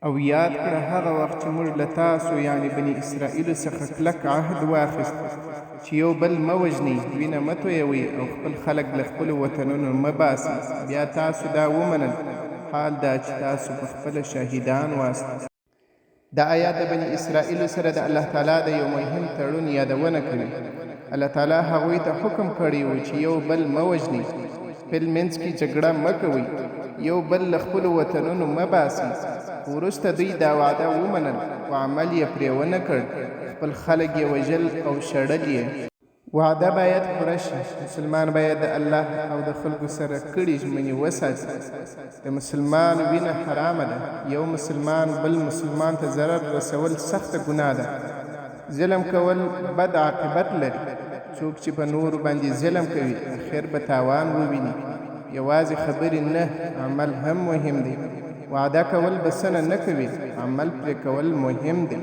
او یاد کړه هغه وخت چې موږ له تاسو یعنې بني اسرائیلو څخه کلک عهد واخیست چې یو بل مه وژنئ، وینه مه تویوئ او خپل خلک له خپلو وطنونو مه باسئ. بیا تاسو دا ومنل، حال دا چې تاسو په خپله شاهدان واست. دا آیات د بني اسرائیلو سره د الله تعالی د یو مهم تړون یادونه کوي. الله تعالی هغوی ته حکم کړی و چې یو بل مه وژنئ، خپل منځ کې جګړه مه کوئ، یو بل له خپلو وطنونو مه باسئ. وروسته دوی دا وعده ومنل خو عمل یې پرې ونه کړ، خپل خلک یې وژل او شړل یې. وعده باید پوره شي. مسلمان باید د الله او د خلکو سره کړي ژمنې وساتي. د مسلمان وینه حرامه ده. یو مسلمان بل مسلمان ته ضرر رسول سخته ګناه ده. ظلم کول بد عاقبت لري. څوک چې په نورو باندې ظلم کوي اخر به تاوان وویني. یوازې خبرې نه، عمل هم مهم دی. وعده کول بسنه نه کوي، عمل پرې کول مهم دی.